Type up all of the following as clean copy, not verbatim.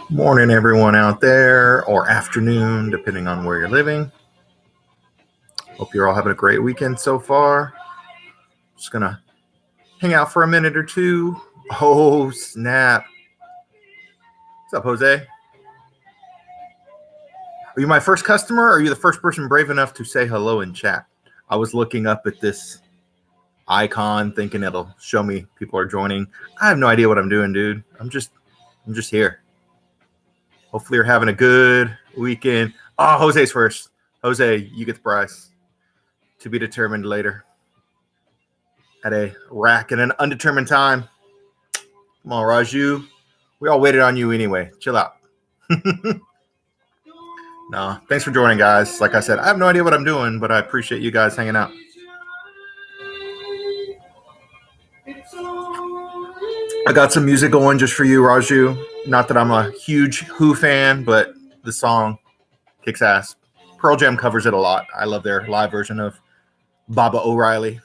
Morning, everyone out there, or afternoon, depending on where you're living. Hope you're all having a great weekend so far. Just gonna hang out for a minute or two. Oh, snap. What's up, Jose? Are you my first customer, or are you the first person brave enough to say hello in chat? I was looking up at this icon thinking it'll show me people are joining. I have no idea what I'm doing, dude. I'm just here. Hopefully you're having a good weekend. Oh, Jose's first. Jose, you get the prize. To be determined later. At a rack in an undetermined time. Come on, Raju. We all waited on you anyway. Chill out. No, thanks for joining, guys. Like I said, I have no idea what I'm doing, but I appreciate you guys hanging out. I got some music going just for you, Raju. Not that I'm a huge Who fan, but the song kicks ass. Pearl Jam covers it a lot. I love their live version of Baba O'Reilly.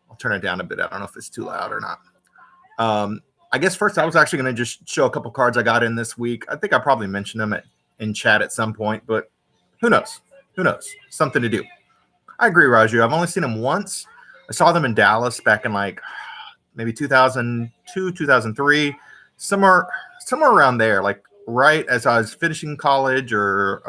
I'll turn it down a bit. I don't know if it's too loud or not. I guess first I was actually going to just show a couple cards I got in this week. I think I probably mentioned them in chat at some point, but who knows? Who knows? Something to do. I agree, Raju. I've only seen them once. I saw them in Dallas back in like maybe 2002, 2003, somewhere around there, like right as I was finishing college or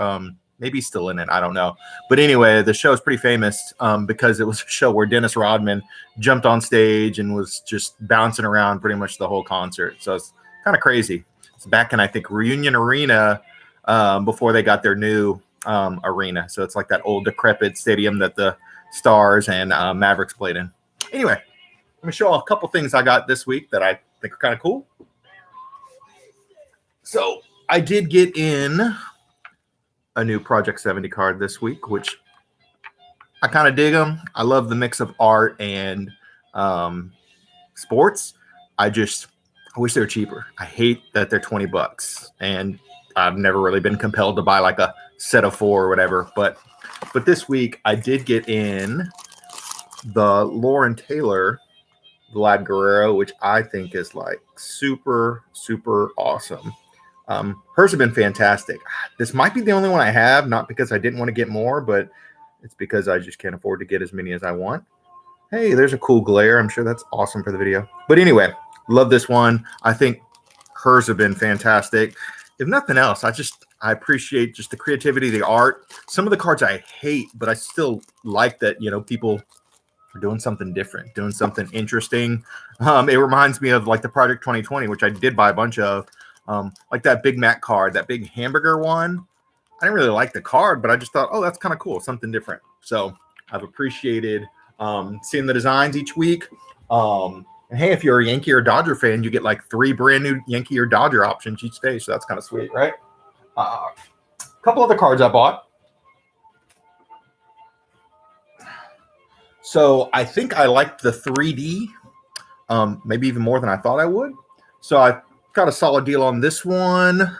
maybe still in it. I don't know. But anyway, the show is pretty famous because it was a show where Dennis Rodman jumped on stage and was just bouncing around pretty much the whole concert. So it's kind of crazy. It's back in, I think, Reunion Arena before they got their new arena. So it's like that old decrepit stadium that the Stars and Mavericks played in. Anyway, let me show a couple things I got this week that I think are kind of cool. So I did get in a new Project 70 card this week, which I kind of dig them. I love the mix of art and sports. I wish they were cheaper. I hate that they're $20, and I've never really been compelled to buy like a set of 4 or whatever. But this week I did get in the Lauren Taylor Vlad Guerrero, which I think is like super, super awesome. Hers have been fantastic. This might be the only one I have, not because I didn't want to get more, but it's because I just can't afford to get as many as I want. Hey, there's a cool glare. I'm sure that's awesome for the video. But anyway, love this one. I think hers have been fantastic. If nothing else, I appreciate just the creativity, the art. Some of the cards I hate, but I still like that, people are doing something different, doing something interesting. It reminds me of like the Project 2020, which I did buy a bunch of. Like that Big Mac card, that big hamburger one. I didn't really like the card, but I just thought, oh, that's kind of cool, something different. So I've appreciated seeing the designs each week. And hey, if you're a Yankee or Dodger fan, you get like 3 brand new Yankee or Dodger options each day. So that's kind of sweet, right? A couple other cards I bought. So I think I liked the 3D, maybe even more than I thought I would. So I got a solid deal on this one.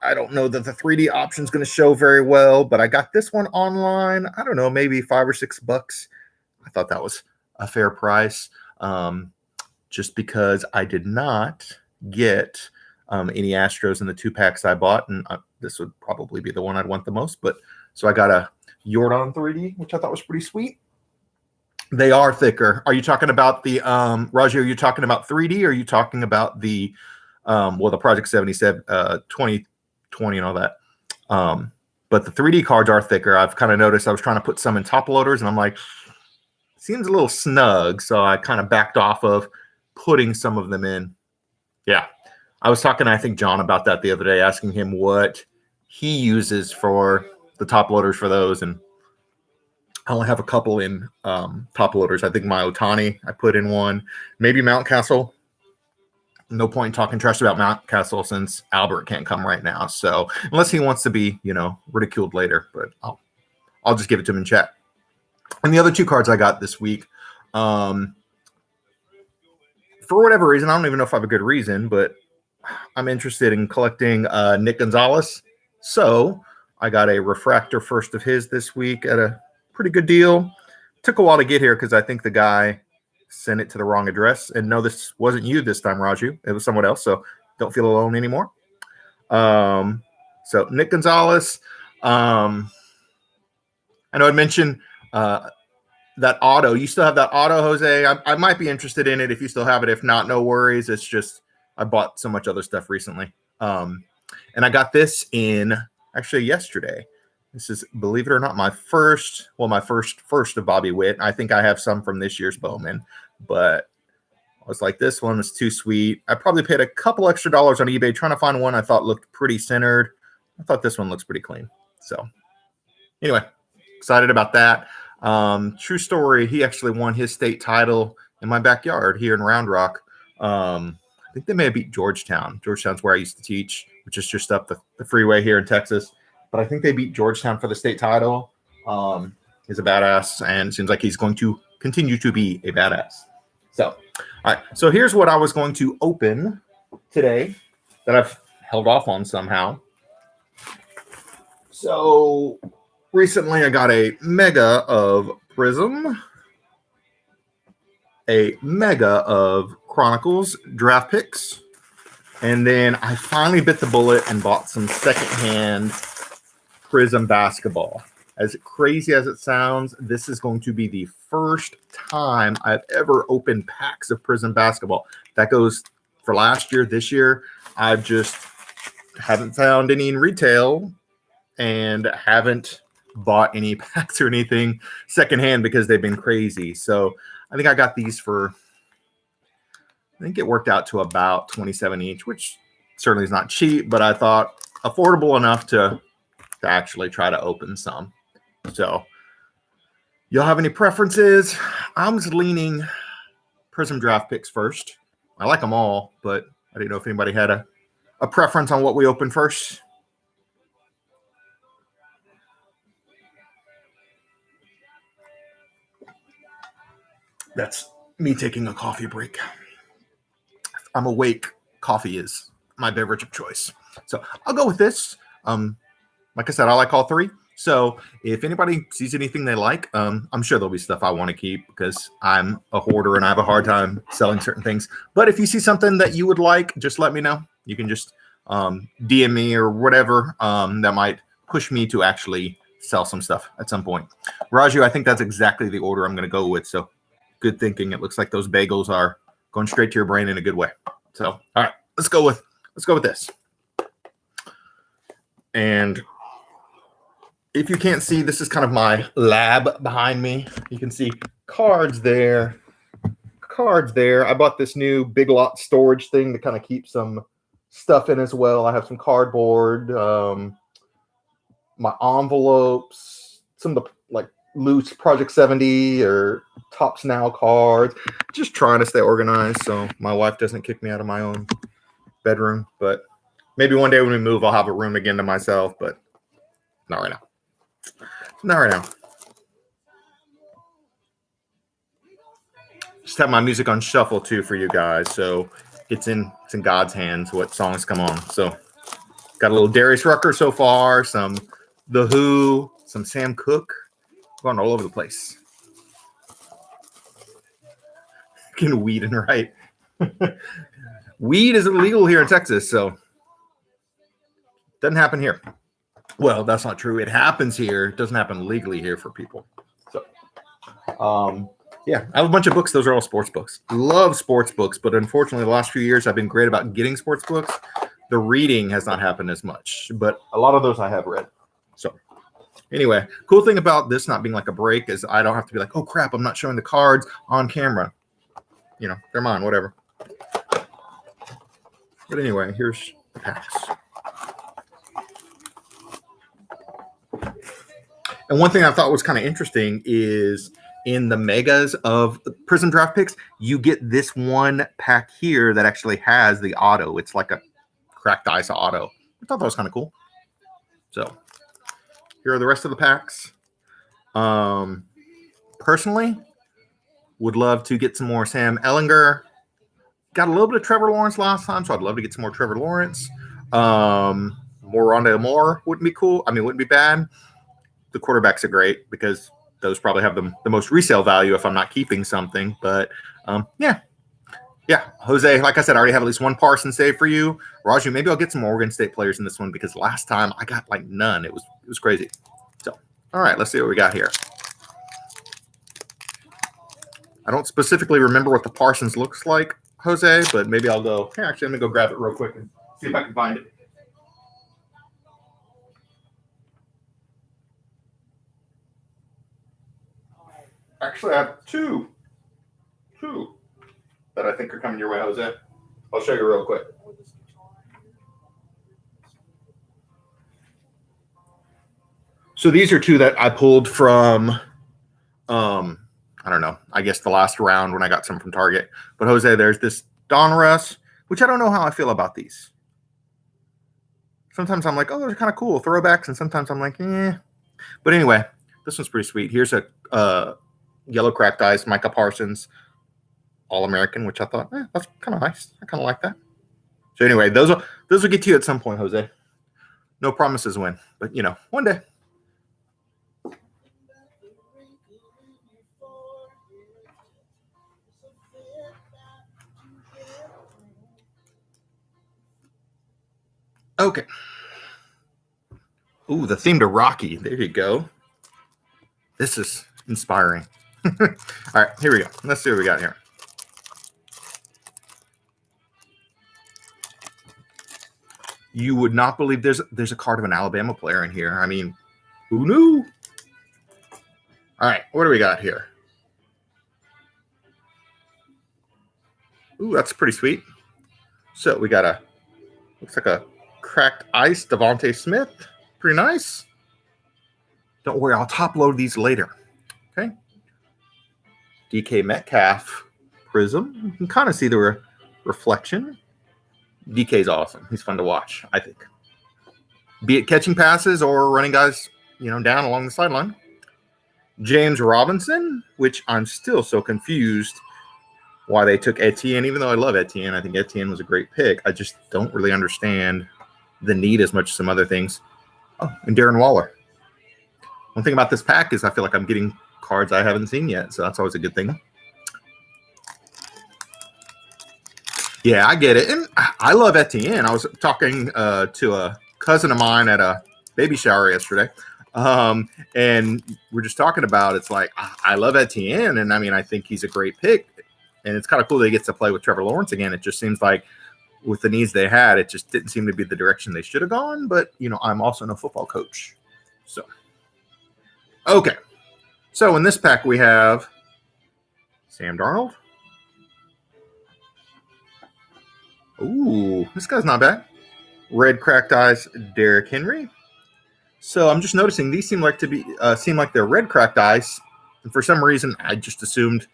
I don't know that the 3D option is going to show very well, but I got this one online. I don't know, maybe $5 or $6. I thought that was a fair price, just because I did not get any Astros in the 2 packs I bought, and this would probably be the one I'd want the most. But so I got a Jordan 3D, which I thought was pretty sweet. They are thicker. Are you talking about the Raju? Are you talking about 3D? Or are you talking about the the Project 77 2020 and all that? But the 3D cards are thicker. I've kind of noticed. I was trying to put some in top loaders, and I'm like, seems a little snug. So I kind of backed off of putting some of them in. Yeah, I was talking to, I think, John about that the other day, asking him what he uses for the top loaders for those, and I only have a couple in top loaders. I think my Otani, I put in one. Maybe Mountcastle. No point in talking trash about Mountcastle since Albert can't come right now. So unless he wants to be, ridiculed later, but I'll just give it to him in chat. And the other 2 cards I got this week, for whatever reason, I don't even know if I have a good reason, but I'm interested in collecting Nick Gonzalez. So I got a refractor first of his this week at a pretty good deal. Took a while to get here because I think the guy sent it to the wrong address. And no, this wasn't you this time, Raju. It was someone else. So don't feel alone anymore. So Nick Gonzalez. I know I'd mentioned that auto. You still have that auto, Jose. I might be interested in it if you still have it. If not, no worries. It's just I bought so much other stuff recently. And I got this in actually yesterday. This is, believe it or not, my first of Bobby Witt. I think I have some from this year's Bowman, but I was like, this one was too sweet. I probably paid a couple extra dollars on eBay trying to find one I thought looked pretty centered. I thought this one looks pretty clean. So anyway, excited about that. True story. He actually won his state title in my backyard here in Round Rock. I think they may have beat Georgetown. Georgetown's where I used to teach, which is just up the freeway here in Texas. But I think they beat Georgetown for the state title. He's a badass, and it seems like he's going to continue to be a badass. So, all right. So here's what I was going to open today that I've held off on somehow. So recently I got a mega of Prizm, a mega of Chronicles Draft picks, and then I finally bit the bullet and bought some secondhand Prizm basketball. As crazy as it sounds, this is going to be the first time I've ever opened packs of Prizm basketball. That goes for last year, this year. I just haven't found any in retail and haven't bought any packs or anything secondhand because they've been crazy. So I think I got these for, I think it worked out to about 27 each, which certainly is not cheap, but I thought affordable enough to actually try to open some. So y'all have any preferences? I'm just leaning Prizm Draft picks first. I like them all, but I didn't know if anybody had a preference on what we open first. That's me taking a coffee break. I'm awake. Coffee is my beverage of choice. So I'll go with this. Like I said, I like all three. So if anybody sees anything they like, I'm sure there'll be stuff I want to keep because I'm a hoarder and I have a hard time selling certain things. But if you see something that you would like, just let me know. You can just DM me or whatever. That might push me to actually sell some stuff at some point. Raju, I think that's exactly the order I'm going to go with. So good thinking. It looks like those bagels are going straight to your brain in a good way. So, all right, let's go with this. And if you can't see, this is kind of my lab behind me. You can see cards there. I bought this new Big Lot storage thing to kind of keep some stuff in as well. I have some cardboard, my envelopes, some of the like loose Project 70 or Tops Now cards. Just trying to stay organized so my wife doesn't kick me out of my own bedroom. But maybe one day when we move, I'll have a room again to myself, but not right now. Not right now. Just have my music on shuffle too for you guys, so it's in God's hands what songs come on. So got a little Darius Rucker so far, some The Who, some Sam Cooke, going all over the place. Getting weed and right. Weed is illegal here in Texas, so doesn't happen here. Well, that's not true. It happens here. It doesn't happen legally here for people. So, yeah, I have a bunch of books. Those are all sports books. Love sports books, but unfortunately, the last few years I've been great about getting sports books. The reading has not happened as much, but a lot of those I have read. So, anyway, cool thing about this not being like a break is I don't have to be like, oh crap, I'm not showing the cards on camera. You know, they're mine, whatever. But anyway, here's the packs. And one thing I thought was kind of interesting is in the megas of Prizm Draft picks, you get this one pack here that actually has the auto. It's like a cracked ice auto. I thought that was kind of cool. So here are the rest of the packs. Personally, would love to get some more Sam Ellinger. got a little bit of Trevor Lawrence last time, so I'd love to get some more Trevor Lawrence. More Rondale Moore wouldn't be cool. I mean, wouldn't be bad. The quarterbacks are great because those probably have the most resale value if I'm not keeping something. But yeah, Jose, like I said, I already have at least one Parsons save for you. Raju, maybe I'll get some Oregon State players in this one because last time I got like none. It was crazy. So, all right, let's see what we got here. I don't specifically remember what the Parsons looks like, Jose, but maybe I'll go. Hey, actually, let me go grab it real quick and see if I can find it. Actually, I have two that I think are coming your way, Jose. I'll show you real quick. So these are two that I pulled from, I don't know, I guess the last round when I got some from Target. But Jose, there's this Donruss, which I don't know how I feel about these. Sometimes I'm like, oh, those are kind of cool throwbacks, and sometimes I'm like, eh. But anyway, this one's pretty sweet. Here's a yellow cracked ice, Micah Parsons, All-American, which I thought, that's kind of nice. I kind of like that. So anyway, those will get to you at some point, Jose. No promises when, but one day. Okay. Ooh, the theme to Rocky. There you go. This is inspiring. All right, here we go. Let's see what we got here. You would not believe there's a card of an Alabama player in here. I mean, who knew? All right, what do we got here? Ooh, that's pretty sweet. So we got looks like a cracked ice Devontae Smith. Pretty nice. Don't worry, I'll top load these later. Okay. DK Metcalf Prizm. You can kind of see the reflection. DK's awesome. He's fun to watch, I think. Be it catching passes or running guys, down along the sideline. James Robinson, which I'm still so confused why they took Etienne, even though I love Etienne. I think Etienne was a great pick. I just don't really understand the need as much as some other things. Oh, and Darren Waller. One thing about this pack is I feel like I'm getting cards I haven't seen yet, so that's always a good thing. Yeah, I get it. And I love Etienne. I was talking to a cousin of mine at a baby shower yesterday, and we're just talking about it's like, I love Etienne, and I mean, I think he's a great pick, and it's kind of cool that he gets to play with Trevor Lawrence again. It just seems like with the needs they had, it just didn't seem to be the direction they should have gone, but, I'm also no football coach. So, okay. So in this pack, we have Sam Darnold. Ooh, this guy's not bad. Red cracked eyes, Derrick Henry. So I'm just noticing these seem like they're red cracked eyes, and for some reason I just assumed,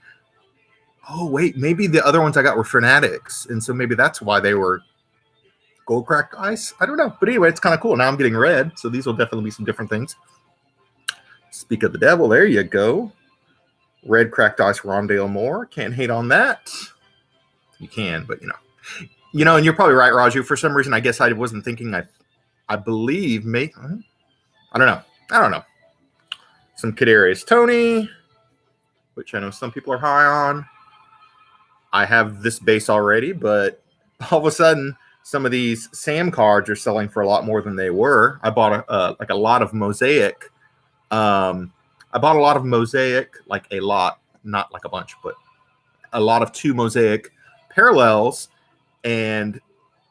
oh wait, maybe the other ones I got were Fanatics, and so maybe that's why they were gold cracked ice. I don't know, but anyway, it's kind of cool. Now I'm getting red, so these will definitely be some different things. Speak of the devil, there you go. Red cracked ice, Rondale Moore. Can't hate on that. You can, but and you're probably right, Raju. For some reason, I guess I wasn't thinking. I believe maybe. I don't know. Some Kadarius Toney, which I know some people are high on. I have this base already, but all of a sudden, some of these Sam cards are selling for a lot more than they were. I bought a lot of Mosaic. I bought a lot of Mosaic, like a lot, not like a bunch, but a lot of 2 Mosaic parallels. And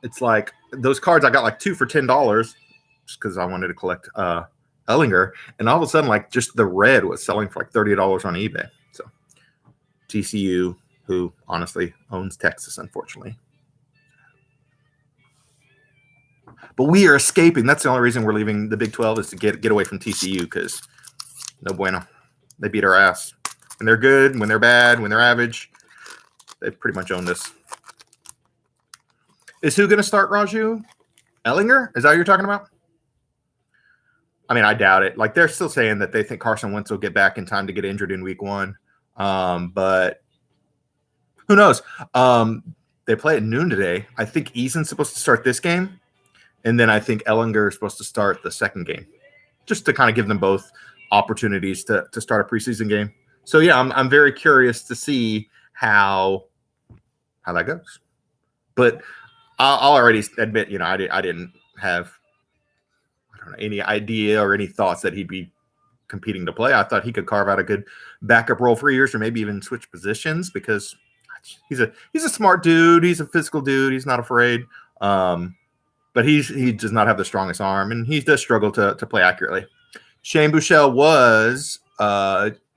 it's like those cards I got like 2 for $10 just because I wanted to collect Ellinger. And all of a sudden, like just the red was selling for like $30 on eBay. So TCU, who honestly owns Texas, unfortunately. But we are escaping. That's the only reason we're leaving the Big 12 is to get away from TCU because no bueno. They beat our ass. When they're good, when they're bad, when they're average, they've pretty much owned us. Is who going to start, Raju? Ellinger? Is that what you're talking about? I mean, I doubt it. Like, they're still saying that they think Carson Wentz will get back in time to get injured in week 1. But who knows? they play at noon today. I think Eason's supposed to start this game, and then I think Ellinger is supposed to start the second game, just to kind of give them both opportunities to start a preseason game. So yeah, I'm very curious to see how that goes. But I'll already admit, I didn't have any idea or any thoughts that he'd be competing to play. I thought he could carve out a good backup role for years, or maybe even switch positions, because he's a smart dude. He's a physical dude. He's not afraid. But he does not have the strongest arm, and he does struggle to play accurately. Shane Buechele was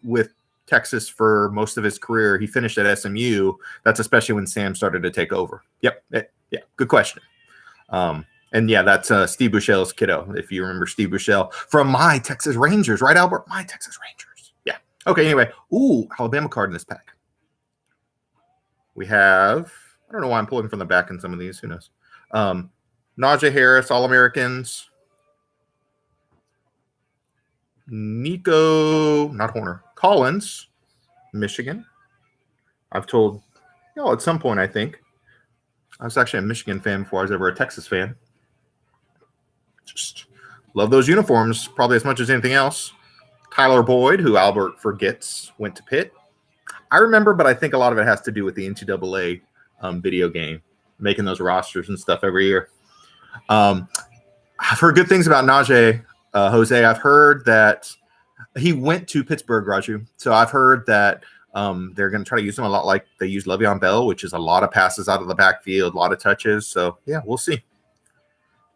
with Texas for most of his career. He finished at SMU. That's especially when Sam started to take over. Yep. Yeah. Good question. And yeah, that's Steve Buechele's kiddo, if you remember Steve Buechele from my Texas Rangers, right, Albert? My Texas Rangers. Yeah. Okay, anyway. Ooh, Alabama card in this pack. We have, I don't know why I'm pulling from the back in some of these. Who knows? Najee Harris, All-Americans. Nico, not Horner, Collins, Michigan. I've told y'all at some point, I think. I was actually a Michigan fan before I was ever a Texas fan. Just love those uniforms probably as much as anything else. Tyler Boyd, who Albert forgets, went to Pitt. I remember, but I think a lot of it has to do with the NCAA video game, making those rosters and stuff every year. I've heard good things about Najee, Jose. I've heard that he went to Pittsburgh, Raju. So I've heard that they're going to try to use him a lot like they use Le'Veon Bell, which is a lot of passes out of the backfield, a lot of touches. So, yeah, we'll see.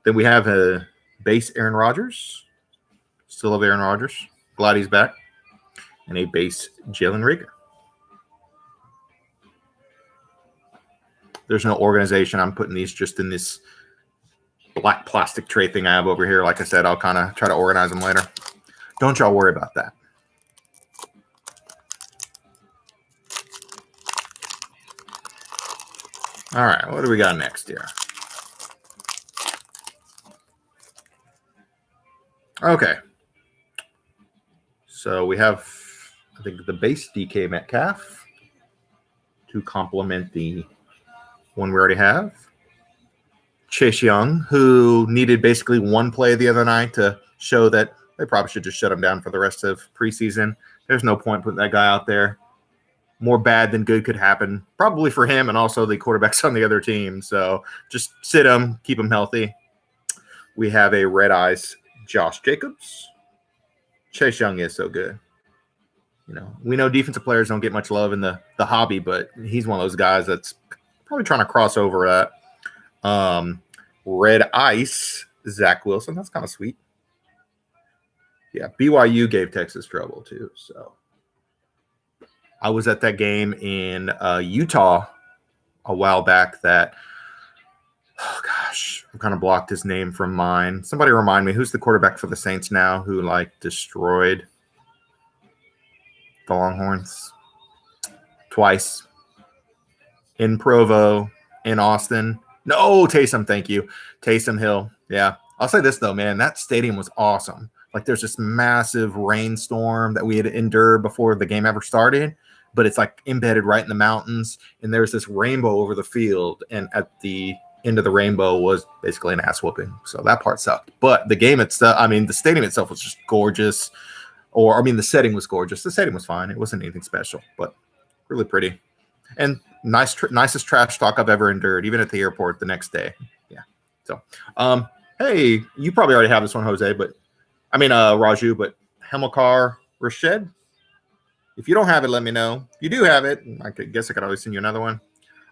Then we have a base Aaron Rodgers. Still love Aaron Rodgers. Glad he's back. And a base Jalen Reagor. There's no organization. I'm putting these just in this black plastic tray thing I have over here. Like I said, I'll kind of try to organize them later. Don't y'all worry about that. All right, what do we got next here? Okay. So we have, I think, the base DK Metcalf to complement the one we already have. Chase Young, who needed basically one play the other night to show that they probably should just shut him down for the rest of preseason. There's no point putting that guy out there. More bad than good could happen, probably for him and also the quarterbacks on the other team. So just sit him, keep him healthy. We have a Red Eyes Josh Jacobs. Chase Young is so good. We know defensive players don't get much love in the hobby, but he's one of those guys that's probably trying to cross over at Red Ice Zach Wilson. That's kind of sweet. Yeah, BYU gave Texas trouble too. So I was at that game in Utah a while back that, oh gosh, I've kind of blocked his name from mine. Somebody remind me, who's the quarterback for the Saints now who destroyed the Longhorns twice? In Provo, in Austin. No, Taysom, thank you. Taysom Hill. Yeah. I'll say this, though, man. That stadium was awesome. There's this massive rainstorm that we had endured before the game ever started, but it's embedded right in the mountains, and there's this rainbow over the field, and at the end of the rainbow was basically an ass whooping. So that part sucked. But the game itself, the stadium itself was just gorgeous. The setting was gorgeous. The setting was fine. It wasn't anything special, but really pretty. And nicest trash talk I've ever endured, even at the airport the next day. Yeah. So, hey, you probably already have this one, Jose, but Raju, but Hamilcar Rashed. If you don't have it, let me know. If you do have it, I guess I could always send you another one.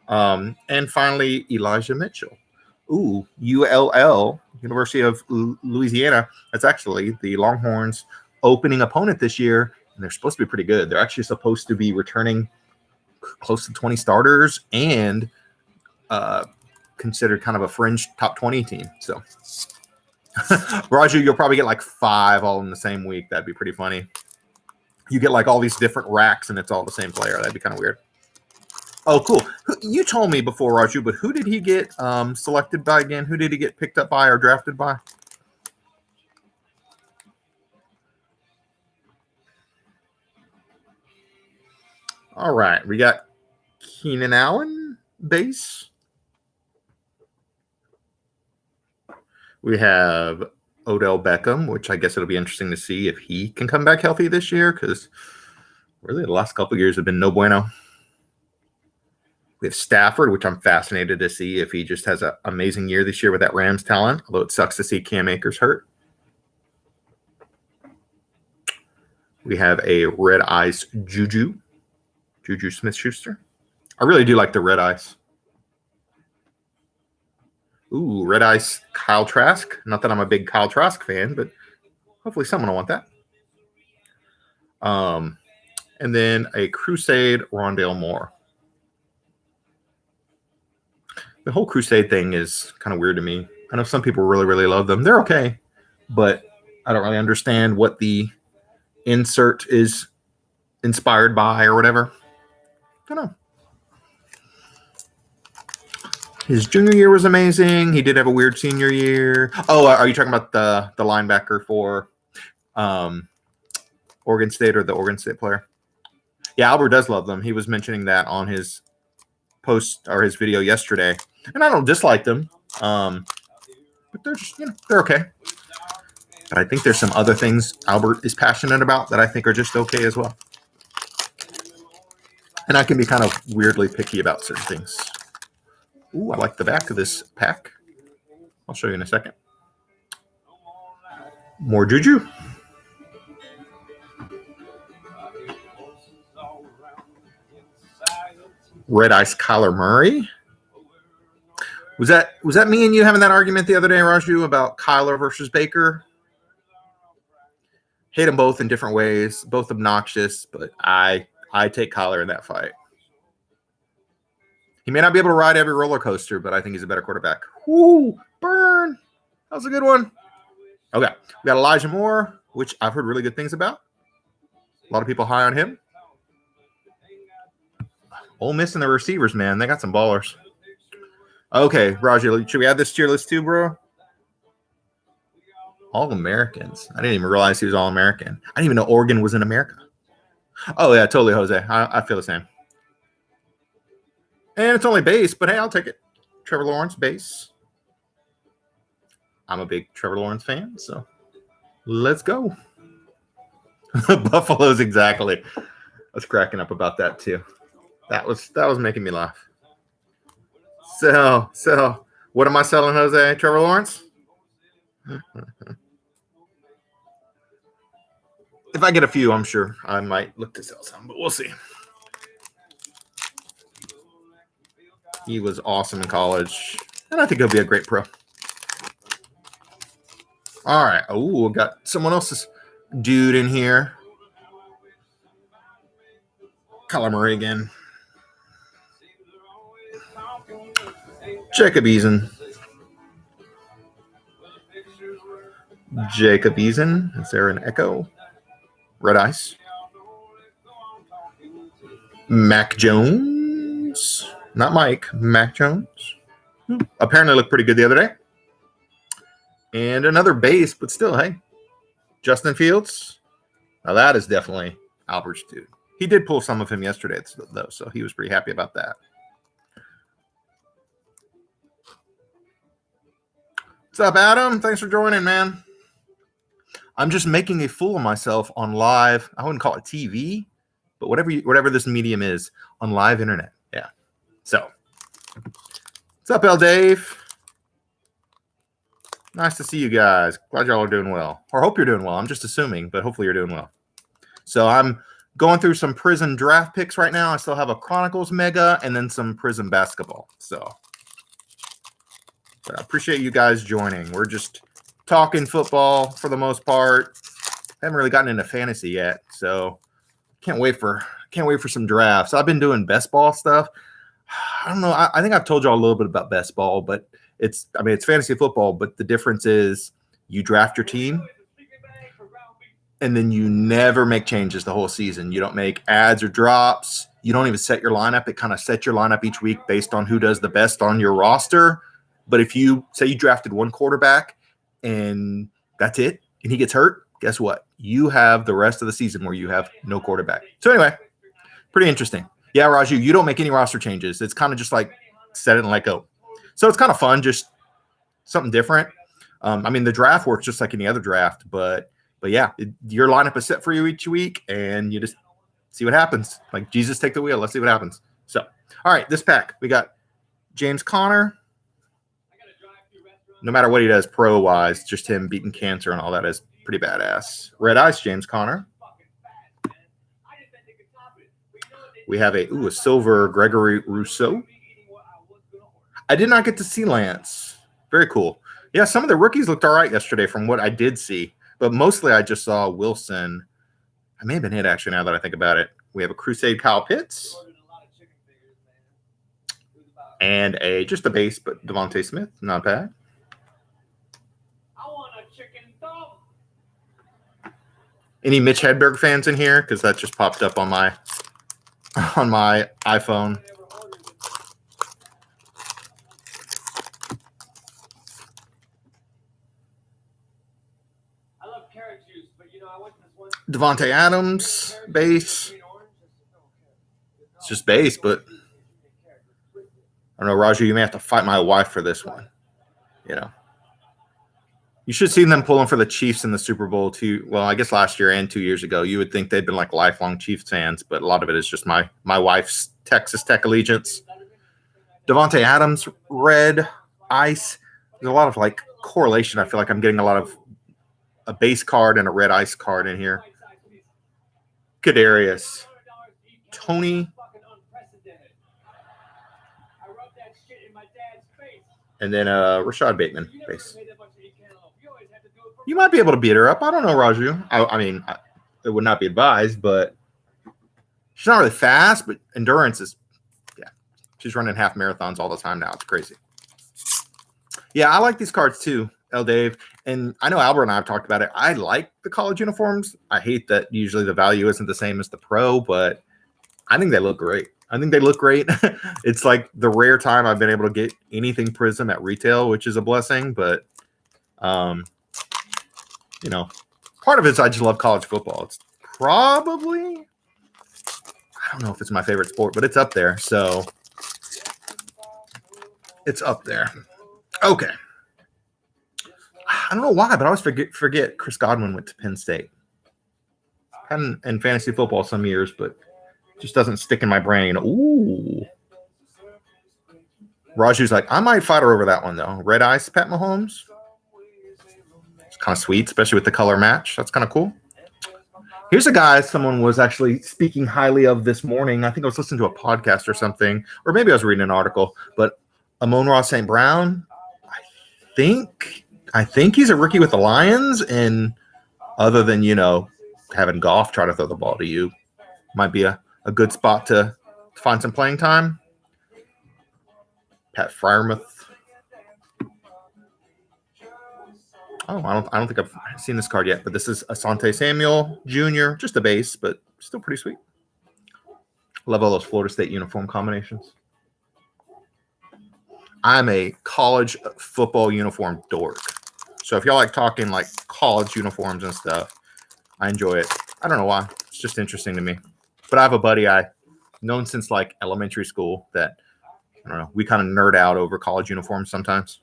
And finally, Elijah Mitchell. Ooh, ULL, University of Louisiana. That's actually the Longhorns' opening opponent this year, and they're supposed to be pretty good. They're actually supposed to be returning close to 20 starters and considered kind of a fringe top 20 team. So, Raju, you'll probably get 5 all in the same week. That'd be pretty funny. You get all these different racks and it's all the same player. That'd be kind of weird. Oh, cool. You told me before, Raju, but who did he get selected by again? Who did he get picked up by or drafted by? All right. We got Keenan Allen, base. We have Odell Beckham, which I guess it'll be interesting to see if he can come back healthy this year, because really the last couple of years have been no bueno. We have Stafford, which I'm fascinated to see if he just has an amazing year this year with that Rams talent, although it sucks to see Cam Akers hurt. We have a Red Ice Juju Smith-Schuster. I really do like the Red Ice. Ooh, Red Ice Kyle Trask. Not that I'm a big Kyle Trask fan, but hopefully someone will want that. And then a Crusade Rondale Moore. The whole Crusade thing is kind of weird to me. I know some people really, really love them. They're okay, but I don't really understand what the insert is inspired by or whatever. I don't know. His junior year was amazing. He did have a weird senior year. Oh, are you talking about the linebacker for Oregon State, or the Oregon State player? Yeah, Albert does love them. He was mentioning that on his post or his video yesterday. And I don't dislike them, but they're just, they're okay. But I think there's some other things Albert is passionate about that I think are just okay as well. And I can be kind of weirdly picky about certain things. Ooh, I like the back of this pack. I'll show you in a second. More Juju. Red Ice Kyler Murray. Was that me and you having that argument the other day, Raju, about Kyler versus Baker? Hate them both in different ways, both obnoxious, but I take Kyler in that fight. He may not be able to ride every roller coaster, but I think he's a better quarterback. Woo, burn. That was a good one. Okay, we got Elijah Moore, which I've heard really good things about. A lot of people high on him. Ole Miss and the receivers, man. They got some ballers. Okay, Roger, should we add this to your list too, bro? All-Americans. I didn't even realize he was All-American. I didn't even know Oregon was in America. Oh, yeah, totally, Jose. I feel the same. And it's only base, but hey, I'll take it. Trevor Lawrence, base. I'm a big Trevor Lawrence fan, so let's go. Buffaloes, exactly. I was cracking up about that too. That was making me laugh. So what am I selling, Jose? Trevor Lawrence? If I get a few, I'm sure I might look to sell some, but we'll see. He was awesome in college, and I think he'll be a great pro. All right. Oh, we got someone else's dude in here. Kyler Murray again. Jacob Eason. Jacob Eason. Is there an echo? Red Ice. Mac Jones. Not Mike. Mac Jones. Apparently looked pretty good the other day. And another base, but still, hey. Justin Fields. Now that is definitely Albert's dude. He did pull some of him yesterday, though, so he was pretty happy about that. What's up, Adam? Thanks for joining, man. I'm just making a fool of myself on live. I wouldn't call it TV, but whatever this medium is, on live internet. Yeah. So, what's up, L. Dave? Nice to see you guys. Glad y'all are doing well. Or hope you're doing well. I'm just assuming, but hopefully you're doing well. So I'm going through some Prizm Draft picks right now. I still have a Chronicles Mega and then some Prizm basketball. So but I appreciate you guys joining. We're just talking football for the most part. Haven't really gotten into fantasy yet, so can't wait for some drafts. I've been doing best ball stuff. I don't know. I think I've told y'all a little bit about best ball, but it's fantasy football, but the difference is you draft your team and then you never make changes the whole season. You don't make adds or drops. You don't even set your lineup. It kind of sets your lineup each week based on who does the best on your roster. But if you say you drafted one quarterback and that's it, and he gets hurt, guess what? You have the rest of the season where you have no quarterback. So anyway, pretty interesting. Yeah, Raju, you don't make any roster changes. It's kind of just like set it and let go. So it's kind of fun, just something different. I mean, the draft works just like any other draft, but yeah, your lineup is set for you each week, and you just see what happens. Like, Jesus, take the wheel. Let's see what happens. So, all right, this pack, we got James Conner. No matter what he does pro-wise, just him beating cancer and all that is pretty badass. Red Ice James Conner. We have a silver Gregory Rousseau. I did not get to see Lance. Very cool. Yeah, some of the rookies looked all right yesterday from what I did see, but mostly I just saw Wilson. I may have been hit, actually, now that I think about it. We have a Crusade Kyle Pitts. And just a base, but Devontae Smith. Not bad. Any Mitch Hedberg fans in here? Because that just popped up on my iPhone. Devontae Adams, base. It's just base, but I don't know, Raju, you may have to fight my wife for this one. You know. You should have seen them pulling for the Chiefs in the Super Bowl too. Well, I guess last year and 2 years ago. You would think they'd been like lifelong Chiefs fans, but a lot of it is just my wife's Texas Tech allegiance. Devontae Adams, red ice. There's a lot of like correlation. I feel like I'm getting a lot of a base card and a red ice card in here. Kadarius, Tony, and then Rashad Bateman base. You might be able to beat her up. I don't know, Raju. I mean, it would not be advised, but she's not really fast, but endurance is, yeah. She's running half marathons all the time now. It's crazy. Yeah, I like these cards too, L. Dave. And I know Albert and I have talked about it. I like the college uniforms. I hate that usually the value isn't the same as the pro, but I think they look great. It's like the rare time I've been able to get anything Prizm at retail, which is a blessing, but you know, part of it is I just love college football. It's probably, I don't know if it's my favorite sport, but it's up there. So it's up there. Okay. I don't know why, but I always forget Chris Godwin went to Penn State. Had in fantasy football some years, but just doesn't stick in my brain. Ooh. Raju's like, I might fight her over that one, though. Red Ice, Pat Mahomes. It's kind of sweet, especially with the color match. That's kind of cool. Here's a guy someone was actually speaking highly of this morning. I think I was listening to a podcast or something, or maybe I was reading an article. But Amon-Ra St. Brown, I think he's a rookie with the Lions. And other than, you know, having Goff try to throw the ball to you, might be a good spot to find some playing time. Pat Freiermuth. Oh, I don't think I've seen this card yet, but this is Asante Samuel Jr., just a base, but still pretty sweet. Love all those Florida State uniform combinations. I'm a college football uniform dork. So if y'all like talking like college uniforms and stuff, I enjoy it. I don't know why. It's just interesting to me. But I have a buddy I've known since like elementary school that, I don't know, we kind of nerd out over college uniforms sometimes.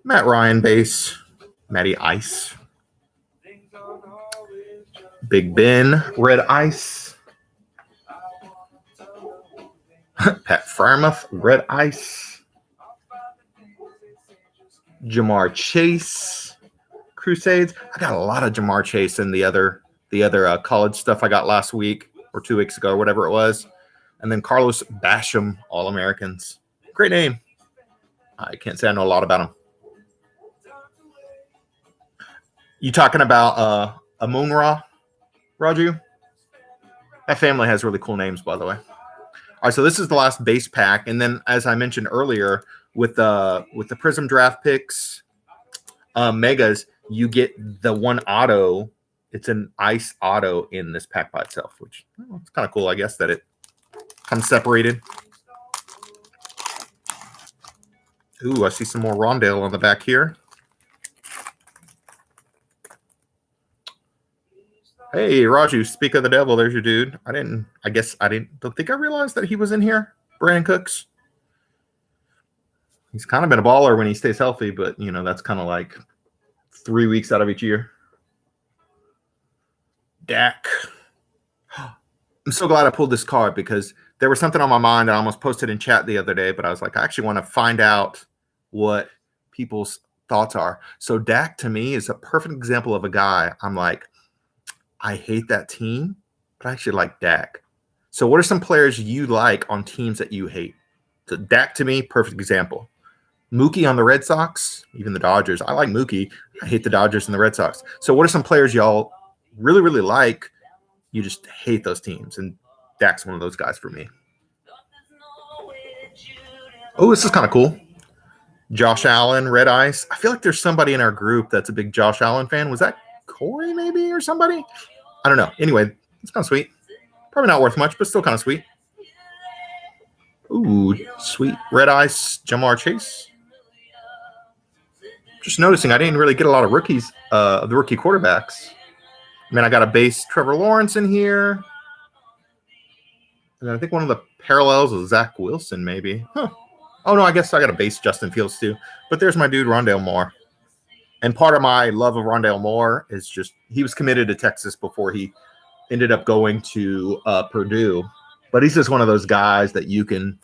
Matt Ryan base. Matty Ice. Big Ben. Red Ice. Pat Freiermuth. Red Ice. Jamar Chase. Crusades. I got a lot of Jamar Chase in the other college stuff I got last week or 2 weeks ago or whatever it was. And then Carlos Basham, All-Americans. Great name. I can't say I know a lot about him. You talking about Amon-Ra, Raju? That family has really cool names, by the way. All right, so this is the last base pack. And then, as I mentioned earlier, with the Prizm Draft picks, Megas, you get the one auto. It's an ice auto in this pack by itself, which it's kind of cool, I guess, that it comes separated. Ooh, I see some more Rondale on the back here. Hey, Raju, speak of the devil. There's your dude. Don't think I realized that he was in here. Brandon Cooks. He's kind of been a baller when he stays healthy, but, you know, that's kind of like 3 weeks out of each year. Dak. I'm so glad I pulled this card because there was something on my mind. I almost posted in chat the other day, but I was like, I actually want to find out what people's thoughts are. So Dak to me is a perfect example of a guy. I'm like, I hate that team, but I actually like Dak. So what are some players you like on teams that you hate? So Dak to me, perfect example. Mookie on the Red Sox, even the Dodgers. I like Mookie. I hate the Dodgers and the Red Sox. So what are some players y'all really, really like? You just hate those teams. And Dak's one of those guys for me. Oh, this is kind of cool. Josh Allen, Red Ice. I feel like there's somebody in our group that's a big Josh Allen fan. Was that Corey maybe or somebody? I don't know. Anyway, it's kind of sweet. Probably not worth much, but still kind of sweet. Ooh, sweet. Red Ice, Jamar Chase. Just noticing I didn't really get a lot of rookies, the rookie quarterbacks. I mean, I got a base Trevor Lawrence in here. And I think one of the parallels is Zach Wilson, maybe. Huh. Oh, no, I guess I got a base Justin Fields, too. But there's my dude, Rondale Moore. And part of my love of Rondale Moore is just he was committed to Texas before he ended up going to Purdue. But he's just one of those guys that you can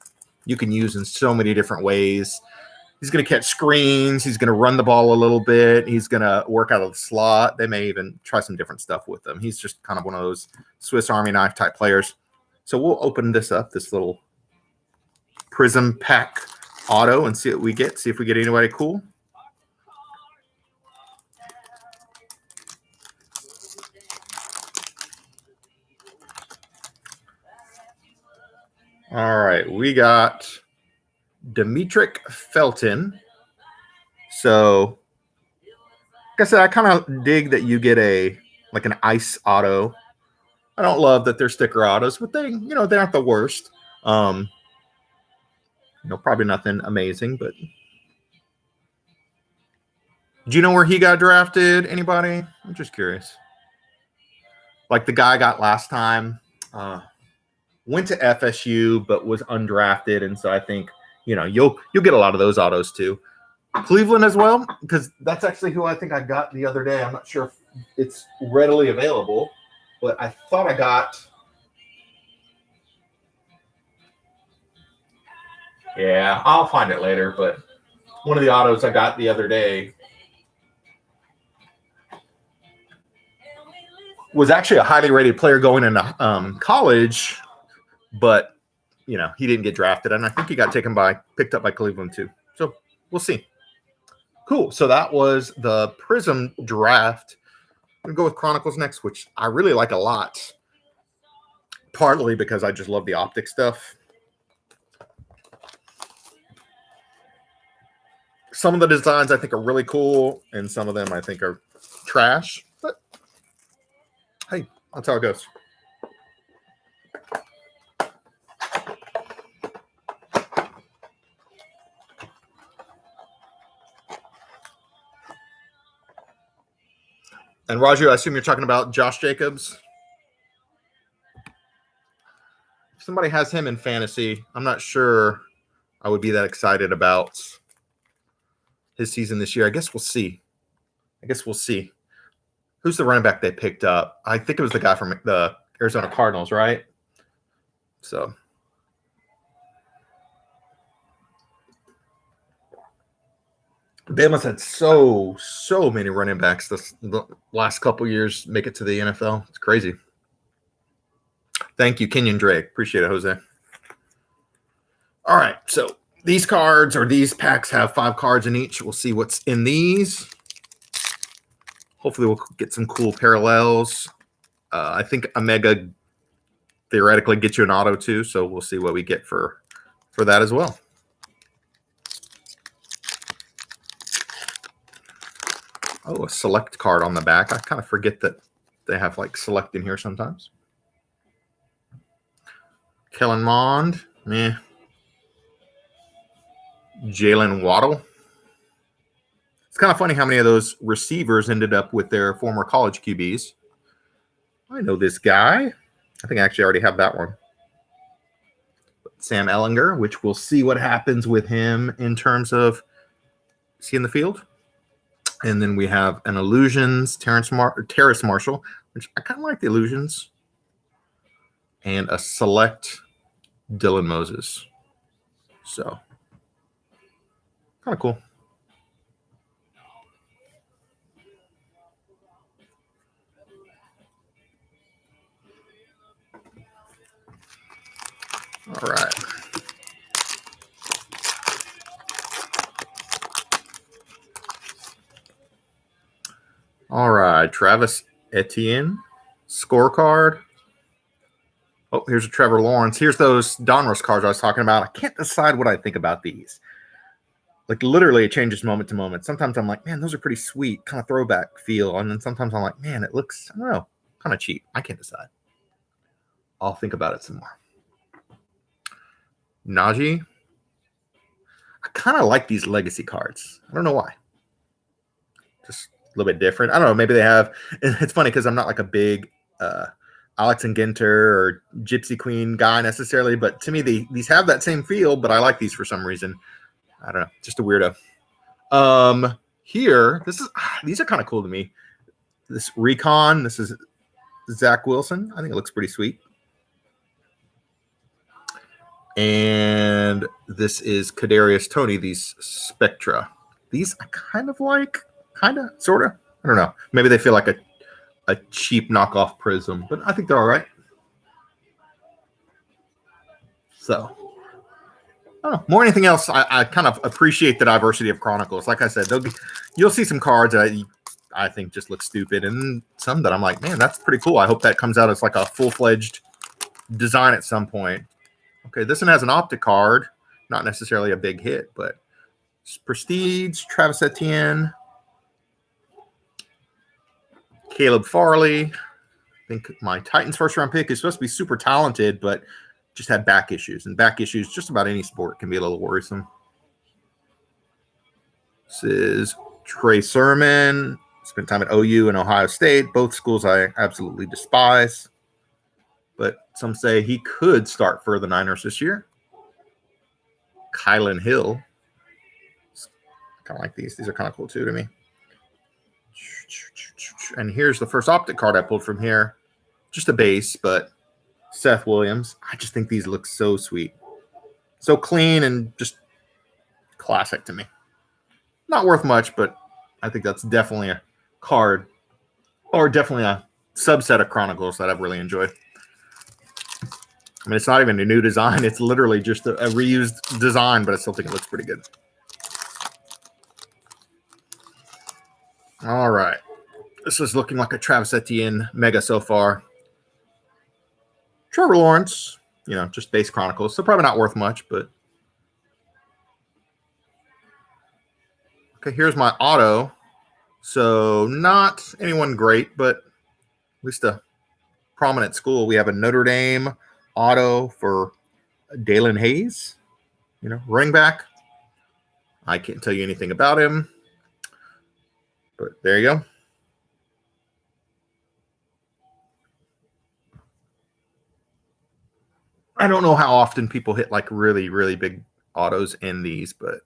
use in so many different ways. He's going to catch screens. He's going to run the ball a little bit. He's going to work out of the slot. They may even try some different stuff with him. He's just kind of one of those Swiss Army knife type players. So we'll open this up, this little Prizm pack auto, and see what we get. See if we get anybody cool. All right, we got Demetric Felton. So, like I said, I kind of dig that you get an ice auto. I don't love that they're sticker autos, but they aren't the worst. Probably nothing amazing, but do you know where he got drafted? Anybody? I'm just curious. Like the guy I got last time, went to FSU but was undrafted, and so I think you'll get a lot of those autos too. Cleveland as well, because that's actually who I think I got the other day. I'm not sure if it's readily available, but I thought I got. Yeah, I'll find it later, but one of the autos I got the other day was actually a highly rated player going into college, but he didn't get drafted, and I think he got picked up by Cleveland too. So we'll see. Cool. So that was the Prizm Draft. I'm gonna go with Chronicles next, which I really like a lot. Partly because I just love the optic stuff. Some of the designs I think are really cool, and some of them I think are trash. But hey, that's how it goes. And Raju, I assume you're talking about Josh Jacobs. If somebody has him in fantasy, I'm not sure I would be that excited about his season this year. I guess we'll see. Who's the running back they picked up? I think it was the guy from the Arizona Cardinals, right? So Bama's had so many running backs the last couple years make it to the NFL. It's crazy. Thank you, Kenyon Drake. Appreciate it, Jose. All right, so these cards or these packs have 5 cards in each. We'll see what's in these. Hopefully we'll get some cool parallels. I think a Mega theoretically gets you an auto too, so we'll see what we get for that as well. Oh, a select card on the back. I kind of forget that they have select in here sometimes. Kellen Mond, meh. Jalen Waddle. It's kind of funny how many of those receivers ended up with their former college QBs. I know this guy. I think I actually already have that one. Sam Ellinger, which we'll see what happens with him in terms of is he in the field. And then we have an Illusions Terrace Marshall, which I kind of like the Illusions, and a Select Dylan Moses. So kind of cool. All right. All right, Travis Etienne scorecard. Oh, here's a Trevor Lawrence. Here's those Donruss cards I was talking about. I can't decide what I think about these. Like, literally, it changes moment to moment. Sometimes I'm like, man, those are pretty sweet, kind of throwback feel. And then sometimes I'm like, man, it looks, I don't know, kind of cheap. I can't decide. I'll think about it some more. Najee. I kind of like these legacy cards. I don't know why. Just a little bit different. I don't know. Maybe they have. It's funny because I'm not like a big Alex and Ginter or Gypsy Queen guy necessarily, but to me, these have that same feel, but I like these for some reason. I don't know. Just a weirdo. Here, these are kind of cool to me. This Recon, this is Zach Wilson. I think it looks pretty sweet. And this is Kadarius Toney, these Spectra. These I kind of like, sort of. I don't know. Maybe they feel like a cheap knockoff Prizm, but I think they're all right. So, I don't know. More than anything else, I kind of appreciate the diversity of Chronicles. Like I said, you'll see some cards that I think just look stupid, and some that I'm like, man, that's pretty cool. I hope that comes out as like a full-fledged design at some point. Okay, this one has an Optic card. Not necessarily a big hit, but Prestige, Travis Etienne, Caleb Farley. I think my Titans first-round pick is supposed to be super talented, but just had back issues. And back issues, just about any sport, can be a little worrisome. This is Trey Sermon. Spent time at OU and Ohio State, both schools I absolutely despise. But some say he could start for the Niners this year. Kylan Hill. Kind of like these. These are kind of cool too to me. And here's the first Optic card I pulled from here. Just a base, but Seth Williams. I just think these look so sweet. So clean and just classic to me. Not worth much, but I think that's definitely a card or definitely a subset of Chronicles that I've really enjoyed. I mean, it's not even a new design. It's literally just a reused design, but I still think it looks pretty good. All right. This is looking like a Travis Etienne Mega so far. Trevor Lawrence, just base Chronicles. So probably not worth much, but. Okay, here's my auto. So not anyone great, but at least a prominent school. We have a Notre Dame auto for Dalen Hayes, running back. I can't tell you anything about him, but there you go. I don't know how often people hit like really, really big autos in these, but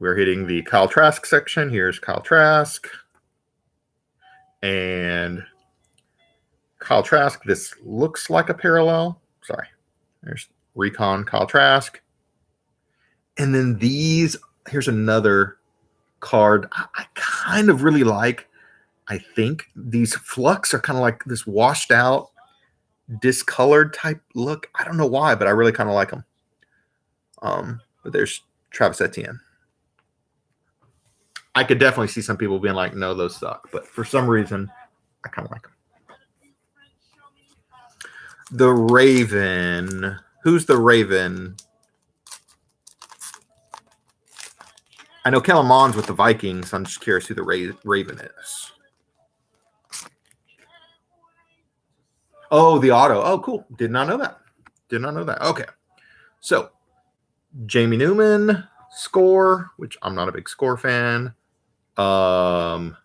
we're hitting the Kyle Trask section. Here's Kyle Trask. And Kyle Trask, this looks like a parallel. Sorry. There's Recon Kyle Trask. And then here's another card I kind of really like. I think these Flux are kind of like this washed out, discolored type look. I don't know why, but I really kind of like them. But there's Travis Etienne. I could definitely see some people being like, no, those suck. But for some reason, I kind of like them. The Raven. Who's the Raven? I know Kellen Mond's with the Vikings. I'm just curious who the Raven is. Oh, the auto. Oh, cool. Did not know that. Okay. So, Jamie Newman, score, which I'm not a big score fan. Tamorian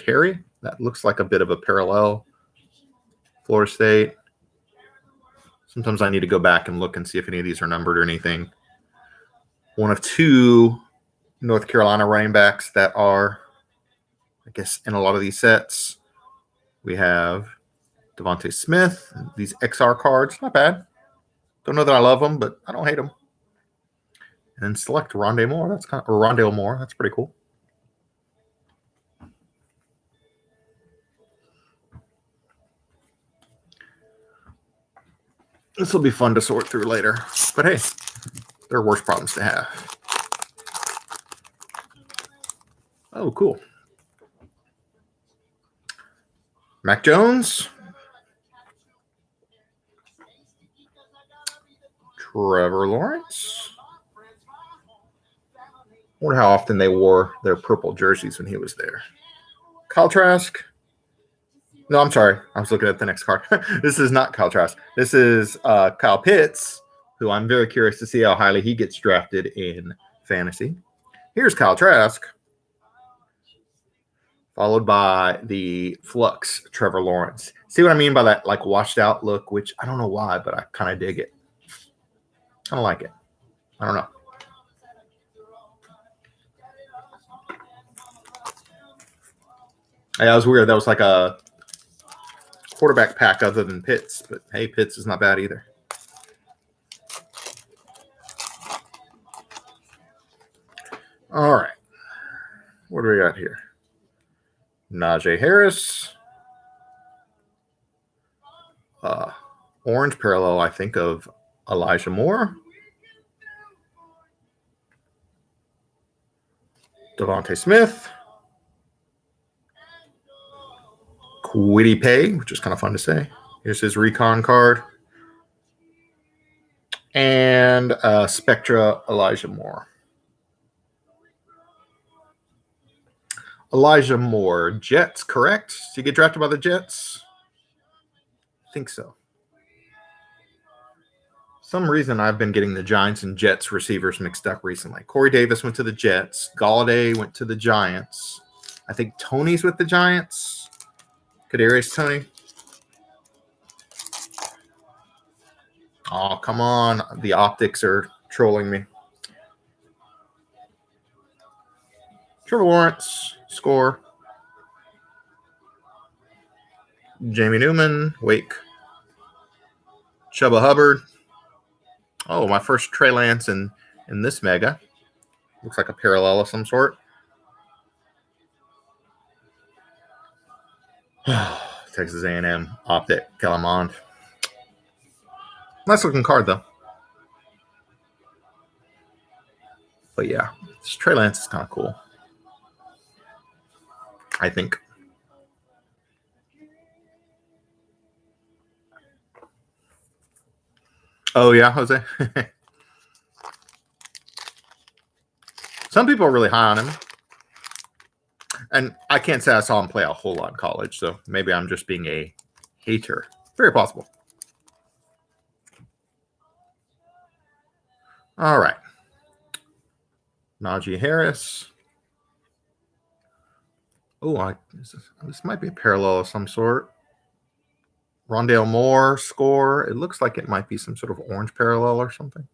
Terry. That looks like a bit of a parallel. Florida State. Sometimes I need to go back and look and see if any of these are numbered or anything. One of two North Carolina running backs that are, I guess, in a lot of these sets. We have Devontae Smith. These XR cards, not bad. Don't know that I love them, but I don't hate them. And then select Rondale Moore. Rondale Moore. That's pretty cool. This will be fun to sort through later. But hey, there are worse problems to have. Oh, cool. Mac Jones. Trevor Lawrence. I wonder how often they wore their purple jerseys when he was there. Kyle Trask. No, I'm sorry. I was looking at the next card. This is not Kyle Trask. This is Kyle Pitts, who I'm very curious to see how highly he gets drafted in fantasy. Here's Kyle Trask, followed by the Flux Trevor Lawrence. See what I mean by that like washed out look, which I don't know why, but I kind of dig it. Kind of like it. I don't know. Yeah, that was weird. That was like a quarterback pack other than Pitts, but hey, Pitts is not bad either. All right. What do we got here? Najee Harris. Orange parallel, I think, of Elijah Moore. Devontae Smith. Quiddy Pay, which is kind of fun to say. Here's his recon card. And Spectra Elijah Moore. Elijah Moore, Jets, correct? Did you get drafted by the Jets? I think so. Some reason I've been getting the Giants and Jets receivers mixed up recently. Corey Davis went to the Jets. Galladay went to the Giants. I think Tony's with the Giants. Kadarius Tony. Oh, come on. The optics are trolling me. Trevor Lawrence, score. Jamie Newman, Wake. Chuba Hubbard. Oh, my first Trey Lance in this mega. Looks like a parallel of some sort. Texas A&M, optic, Calamond. Nice looking card, though. But yeah, this Trey Lance is kind of cool, I think. Oh, yeah, Jose. Some people are really high on him. And I can't say I saw him play a whole lot in college, so maybe I'm just being a hater. Very possible. All right. Najee Harris. Oh, this might be a parallel of some sort. Rondale Moore, score. It looks like it might be some sort of orange parallel or something.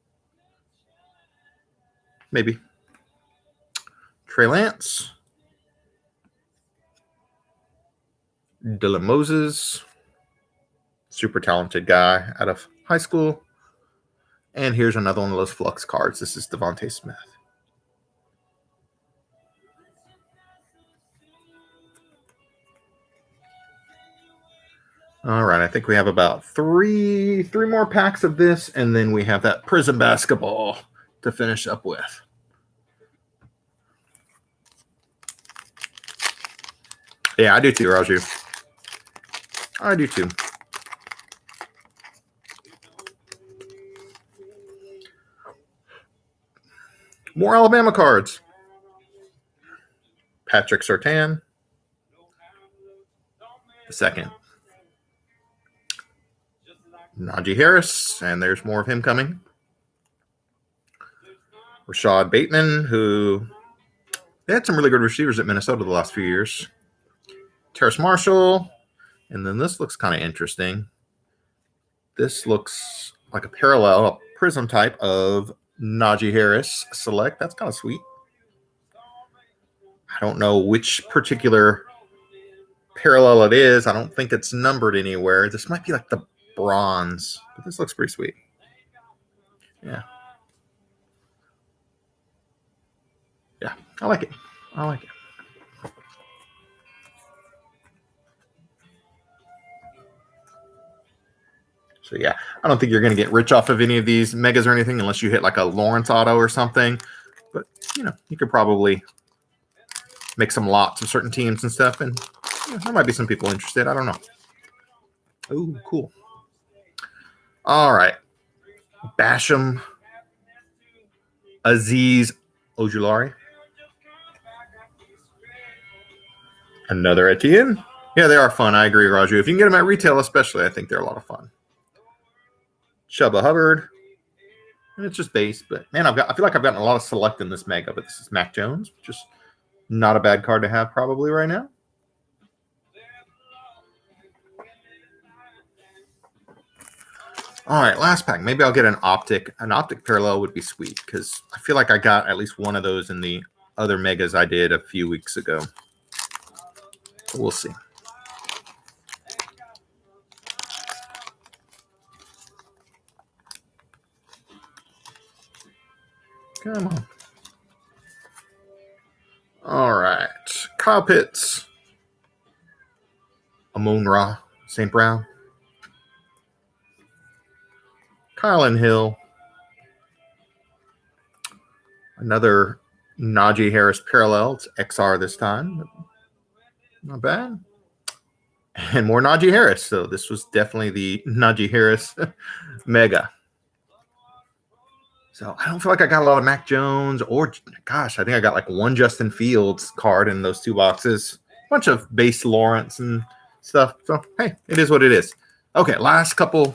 Maybe. Trey Lance. Dylan Moses. Super talented guy out of high school. And here's another one of those flux cards. This is Devontae Smith. All right, I think we have about three more packs of this, and then we have that Prizm basketball to finish up with. Yeah, I do too, Raju. I do too. More Alabama cards. Patrick Surtain. The second. Najee Harris, and there's more of him coming. Rashad Bateman, who they had some really good receivers at Minnesota the last few years. Terrace Marshall, and then this looks kind of interesting. This looks like a parallel, a Prizm type of Najee Harris Select. That's kind of sweet. I don't know which particular parallel it is. I don't think it's numbered anywhere. This might be like the bronze, but this looks pretty sweet. Yeah. Yeah, I like it. I like it. So yeah, I don't think you're going to get rich off of any of these megas or anything unless you hit like a Lawrence auto or something. But, you know, you could probably make some lots of certain teams and stuff, and there might be some people interested. I don't know. Oh, cool. All right. Basham Aziz Ojulari. Another Etienne. Yeah, they are fun. I agree, Raju. If you can get them at retail especially, I think they're a lot of fun. Chuba Hubbard. And it's just base, but man, I feel like I've gotten a lot of select in this mega, but this is Mac Jones. Just not a bad card to have probably right now. All right, last pack. Maybe I'll get an optic. An optic parallel would be sweet because I feel like I got at least one of those in the other megas I did a few weeks ago. So we'll see. Come on. All right. Kyle Pitts. Amon-Ra St. Brown. Kylan Hill. Another Najee Harris parallel. It's XR this time. Not bad. And more Najee Harris. So this was definitely the Najee Harris mega. So I don't feel like I got a lot of Mac Jones or, gosh, I think I got like one Justin Fields card in those two boxes. A bunch of base Lawrence and stuff. So, hey, it is what it is. Okay, last couple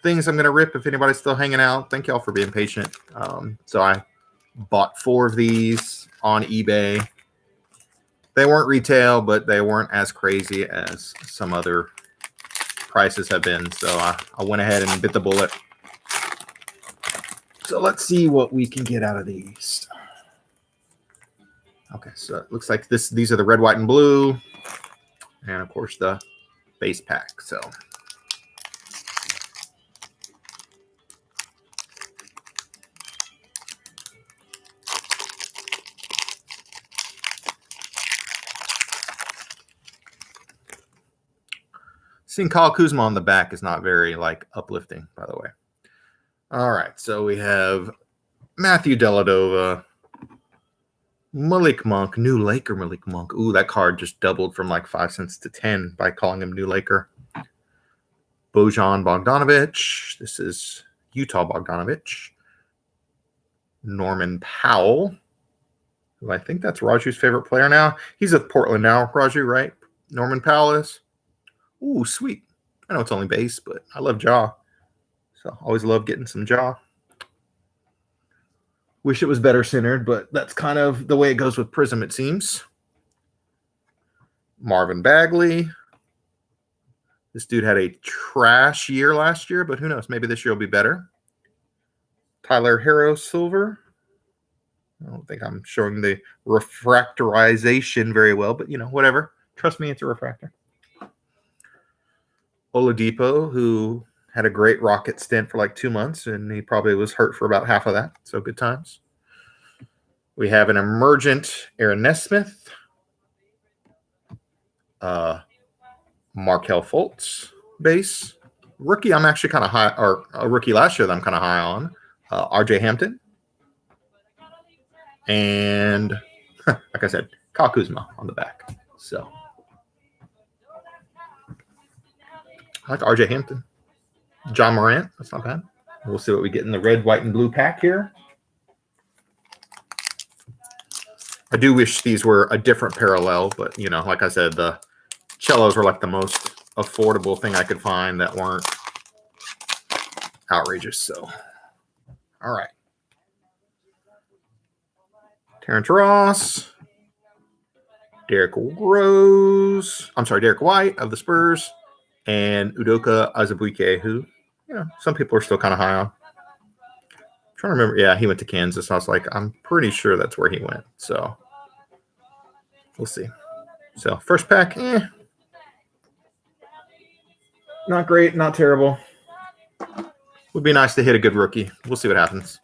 things I'm going to rip if anybody's still hanging out. Thank y'all for being patient. So I bought 4 of these on eBay. They weren't retail, but they weren't as crazy as some other prices have been. So I went ahead and bit the bullet. So let's see what we can get out of these. Okay, so it looks like these are the red, white, and blue. And, of course, the base pack. So seeing Kyle Kuzma on the back is not very, like, uplifting, by the way. All right, so we have Matthew Dellavedova, Malik Monk, new Laker Malik Monk. Ooh, that card just doubled from like 5 cents to 10 by calling him new Laker. Bojan Bogdanovic. This is Utah Bogdanovic. Norman Powell, who I think that's Raju's favorite player now. He's at Portland now, Raju, right? Norman Powell is. Ooh, sweet. I know it's only base, but I love Ja. So always love getting some Ja. Wish it was better centered, but that's kind of the way it goes with Prizm, it seems. Marvin Bagley. This dude had a trash year last year, but who knows? Maybe this year will be better. Tyler Hero Silver. I don't think I'm showing the refractorization very well, but, you know, whatever. Trust me, it's a refractor. Oladipo, who had a great Rocket stint for like 2 months, and he probably was hurt for about half of that. So good times. We have an emergent Aaron Nesmith. Markelle Fultz base. Rookie I'm actually kind of high, or a rookie last year that I'm kind of high on. RJ Hampton. And, like I said, Kyle Kuzma on the back. So, I like RJ Hampton. John Morant, that's not bad. We'll see what we get in the red, white, and blue pack here. I do wish these were a different parallel, but, you know, like I said, the cellos were like the most affordable thing I could find that weren't outrageous. So, all right. Terrence Ross. Derrick White of the Spurs. and Udoka Azubuike, who, some people are still kind of high on. I'm trying to remember. Yeah, he went to Kansas. I was like, I'm pretty sure that's where he went. So we'll see. So first pack, not great, not terrible. Would be nice to hit a good rookie. We'll see what happens.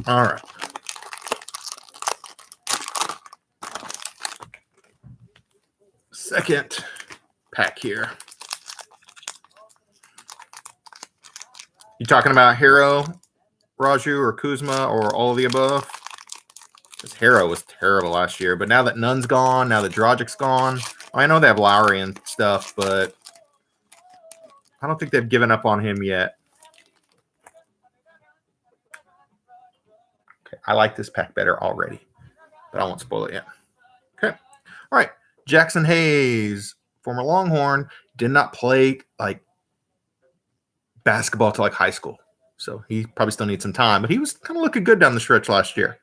All right. Second pack here. You talking about Hero, Raju, or Kuzma, or all of the above? Because Hero was terrible last year, but now that Nunn's gone, now that Dragic's gone, I know they have Lowry and stuff, but I don't think they've given up on him yet. Okay, I like this pack better already, but I won't spoil it yet. Okay. All right. Jackson Hayes, former Longhorn, did not play like basketball till like high school. So he probably still needs some time, but he was kind of looking good down the stretch last year.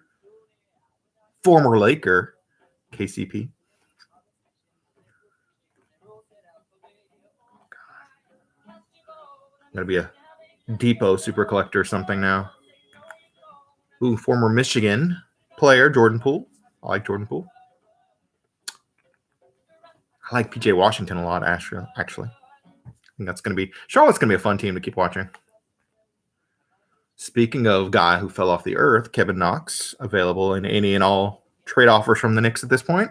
Former Laker, KCP. Gotta be a Depot super collector or something now. Ooh, former Michigan player, Jordan Poole. I like Jordan Poole. I like PJ Washington a lot, actually. I think that's going to be Charlotte's going to be a fun team to keep watching. Speaking of guy who fell off the earth, Kevin Knox, available in any and all trade offers from the Knicks at this point.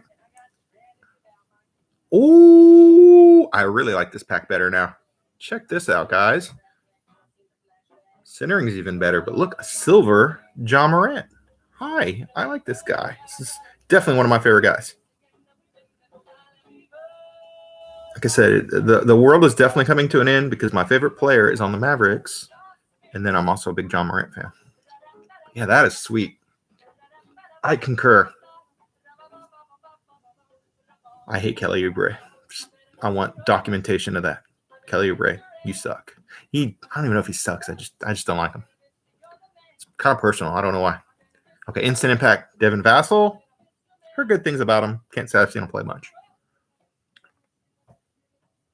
Ooh, I really like this pack better now. Check this out, guys. Centering is even better, but look, a silver John Morant. Hi, I like this guy. This is definitely one of my favorite guys. Like I said, the world is definitely coming to an end because my favorite player is on the Mavericks, and then I'm also a big John Morant fan. Yeah, that is sweet. I concur. I hate Kelly Oubre. I want documentation of that. Kelly Oubre, you suck. I don't even know if he sucks. I just don't like him. It's kind of personal. I don't know why. Okay, instant impact. Devin Vassell. Heard good things about him. Can't say I've seen him play much.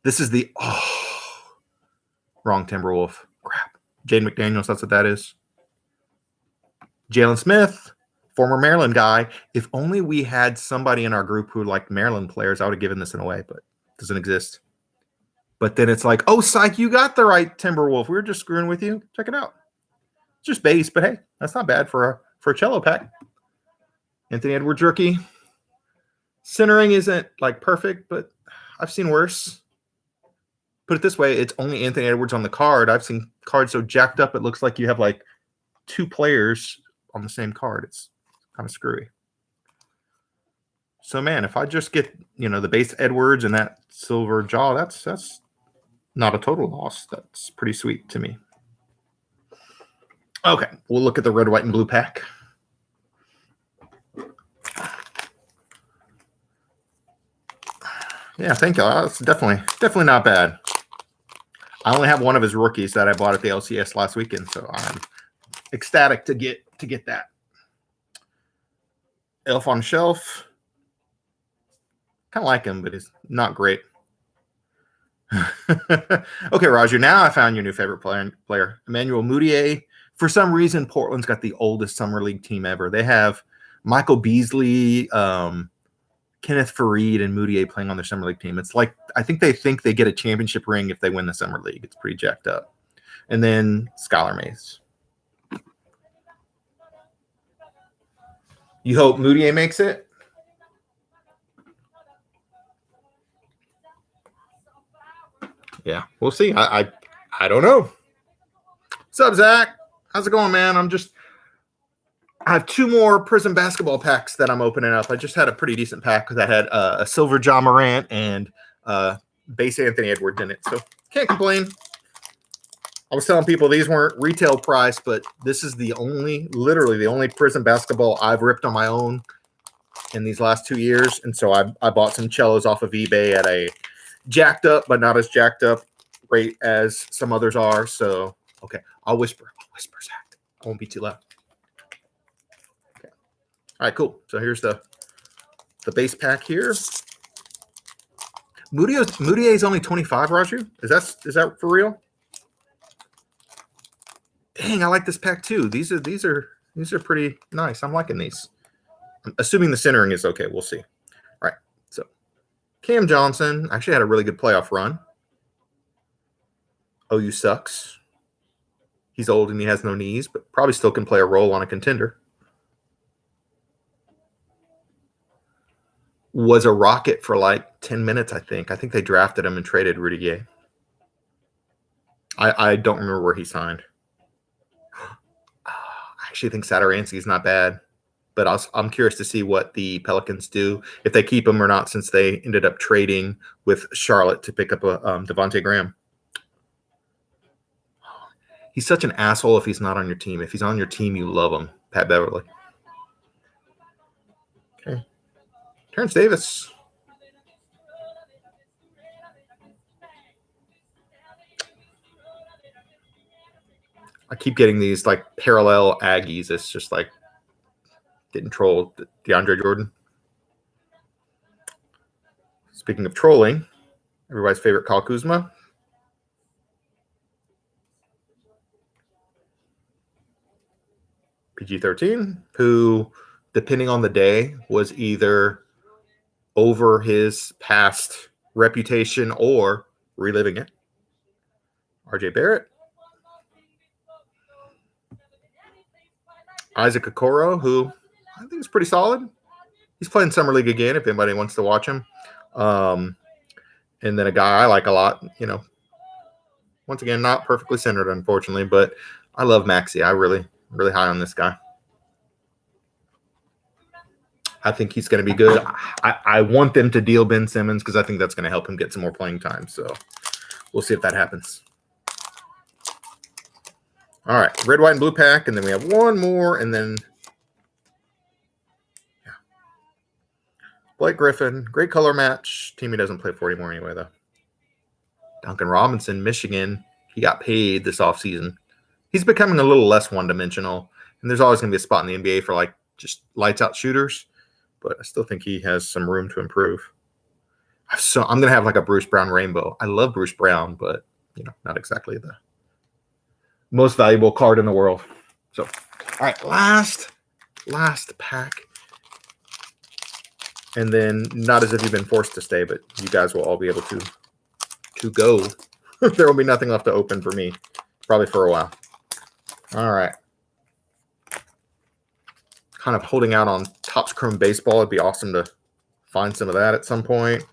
This is the wrong Timberwolf. Crap. Jaden McDaniels, that's what that is. Jalen Smith, former Maryland guy. If only we had somebody in our group who liked Maryland players, I would have given this away, but it doesn't exist. But then it's like, oh, psych, you got the right Timberwolf. We were just screwing with you. Check it out. It's just base, but hey, that's not bad for a cello pack. Anthony Edwards rookie. Centering isn't like perfect, but I've seen worse. Put it this way, it's only Anthony Edwards on the card. I've seen cards so jacked up it looks like you have like two players on the same card. It's kind of screwy. So man, if I just get, the base Edwards and that silver jaw, that's not a total loss. That's pretty sweet to me. Okay, we'll look at the red, white, and blue pack. Yeah, thank you. That's definitely not bad. I only have one of his rookies that I bought at the LCS last weekend, so I'm ecstatic to get that. Elf on Shelf. Kind of like him, but he's not great. Okay, Roger. Now I found your new favorite player, Emmanuel Mudiay. For some reason, Portland's got the oldest summer league team ever. They have Michael Beasley, Kenneth Faried, and Mudiay playing on their summer league team. It's like I think they get a championship ring if they win the summer league. It's pretty jacked up. And then Skylar Mays. You hope Mudiay makes it? Yeah, we'll see. I don't know. What's up, Zach? How's it going, man? I have two more Prizm basketball packs that I'm opening up. I just had a pretty decent pack that had a silver John Morant and base Anthony Edwards in it. So can't complain. I was telling people these weren't retail price, but this is literally the only Prizm basketball I've ripped on my own in these last 2 years. And so I bought some cellos off of eBay at a jacked up, but not as jacked up rate as some others are. So, okay, I'll whisper, Zach. I won't be too loud. Okay. All right, cool. So here's the the base pack here. Moutier is only 25, Raju. Is that for real? Dang, I like this pack too. These are pretty nice. I'm liking these. I'm assuming the centering is okay. We'll see. All right. So Cam Johnson actually had a really good playoff run. OU sucks. He's old and he has no knees, but probably still can play a role on a contender. Was a Rocket for like 10 minutes, I think. I think they drafted him and traded Rudy Gay. I don't remember where he signed. I actually think Satoransky is not bad, but I'm curious to see what the Pelicans do, if they keep him or not, since they ended up trading with Charlotte to pick up a Devontae Graham. He's such an asshole if he's not on your team. If he's on your team, you love him. Pat Beverly. Okay. Terrence Davis. I keep getting these like parallel Aggies. It's just like getting trolled. DeAndre Jordan. Speaking of trolling, everybody's favorite Kyle Kuzma. PG-13, who, depending on the day, was either over his past reputation or reliving it. RJ Barrett. Isaac Okoro, who I think is pretty solid. He's playing Summer League again if anybody wants to watch him. And then a guy I like a lot, once again, not perfectly centered, unfortunately, but I love Maxey. I really high on this guy. I think he's going to be good. I want them to deal Ben Simmons because I think that's going to help him get some more playing time. So we'll see if that happens. All right, red, white, and blue pack, and then we have one more, and then Blake Griffin, great color match. Team he doesn't play for anymore anyway, though. Duncan Robinson, Michigan. He got paid this offseason. He's becoming a little less one-dimensional, and there's always going to be a spot in the NBA for like just lights-out shooters, but I still think he has some room to improve. So I'm going to have like a Bruce Brown rainbow. I love Bruce Brown, but not exactly the most valuable card in the world. So, all right, last pack. And then not as if you've been forced to stay, but you guys will all be able to go. There will be nothing left to open for me, probably for a while. All right. Kind of holding out on Topps Chrome Baseball. It'd be awesome to find some of that at some point.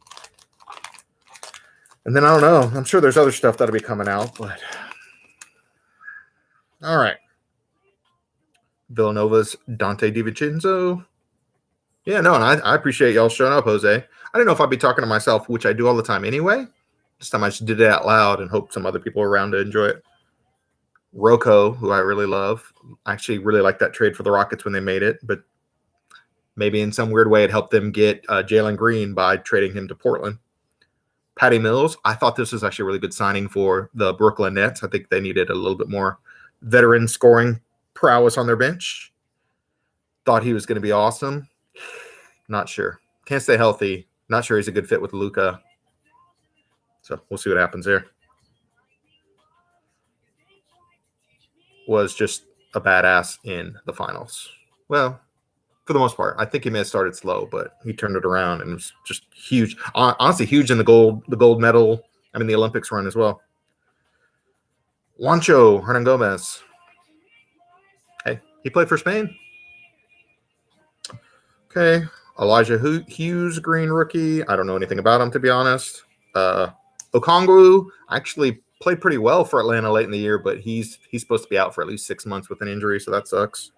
And then I don't know. I'm sure there's other stuff that'll be coming out, but all right. Villanova's Dante DiVincenzo. Yeah, no, and I appreciate y'all showing up, Jose. I didn't know if I'd be talking to myself, which I do all the time anyway. This time I just did it out loud and hope some other people are around to enjoy it. Rocco, who I really love. I actually really like that trade for the Rockets when they made it, but maybe in some weird way it helped them get Jalen Green by trading him to Portland. Patty Mills, I thought this was actually a really good signing for the Brooklyn Nets. I think they needed a little bit more veteran scoring prowess on their bench. Thought he was going to be awesome. Not sure. Can't stay healthy. Not sure he's a good fit with Luka. So we'll see what happens there. Was just a badass in the finals. Well, for the most part. I think he may have started slow, but he turned it around and was just huge. Honestly, huge in the gold medal. I mean, the Olympics run as well. Juancho Hernangomez. Hey, he played for Spain. Okay. Elijah Hughes, green rookie. I don't know anything about him, to be honest. Okongwu actually played pretty well for Atlanta late in the year, but he's supposed to be out for at least 6 months with an injury, so that sucks.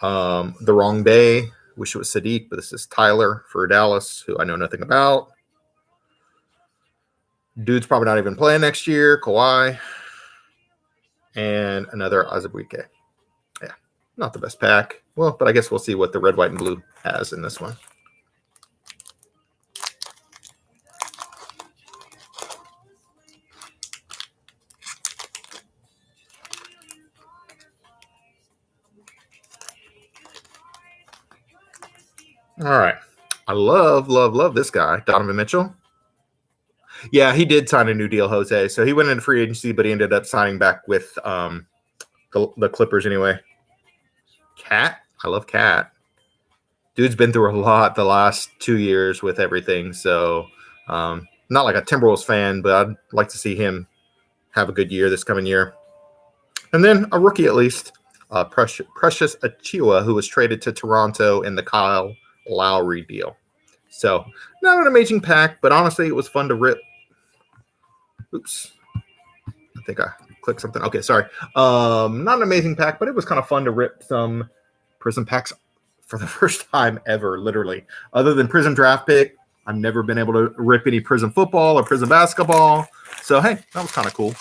The wrong day. Wish it was Sadiq, but this is Tyler for Dallas, who I know nothing about. Dude's probably not even playing next year. Kawhi. And another Azubuike. Yeah, not the best pack. Well, but I guess we'll see what the red, white, and blue has in this one. All right. I love this guy, Donovan Mitchell. Yeah, he did sign a new deal, Jose. So he went into free agency, but he ended up signing back with the Clippers anyway. Cat, I love Cat. Dude's been through a lot the last 2 years with everything. So not like a Timberwolves fan, but I'd like to see him have a good year this coming year. And then a rookie at least, Precious Achiuwa, who was traded to Toronto in the Kyle Lowry deal. So not an amazing pack, but honestly, it was fun to rip. Oops. I think I clicked something. Okay, sorry. Not an amazing pack, but it was kind of fun to rip some Prizm packs for the first time ever, literally. Other than Prizm Draft pick, I've never been able to rip any Prizm football or Prizm basketball. So, hey, that was kind of cool.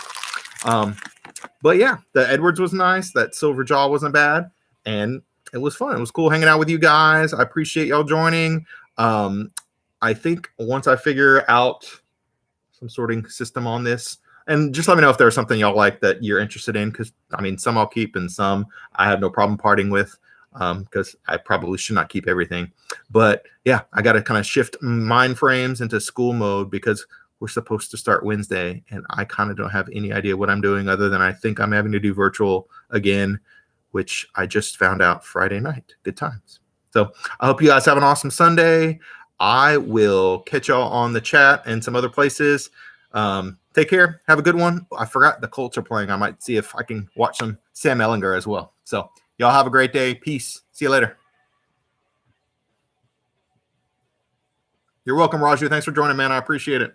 But yeah, the Edwards was nice. That Silver Jaw wasn't bad. And it was fun. It was cool hanging out with you guys. I appreciate y'all joining. I think once I figure out some sorting system on this, and just let me know if there's something y'all like that you're interested in, because I mean, some I'll keep and some I have no problem parting with, because I probably should not keep everything. But yeah, I got to kind of shift mind frames into school mode because we're supposed to start Wednesday, and I kind of don't have any idea what I'm doing other than I think I'm having to do virtual again, which I just found out Friday night. Good times. So I hope you guys have an awesome Sunday. I will catch y'all on the chat and some other places. Take care. Have a good one. I forgot the Colts are playing. I might see if I can watch some Sam Ellinger as well. So y'all have a great day. Peace. See you later. You're welcome, Raju. Thanks for joining, man. I appreciate it.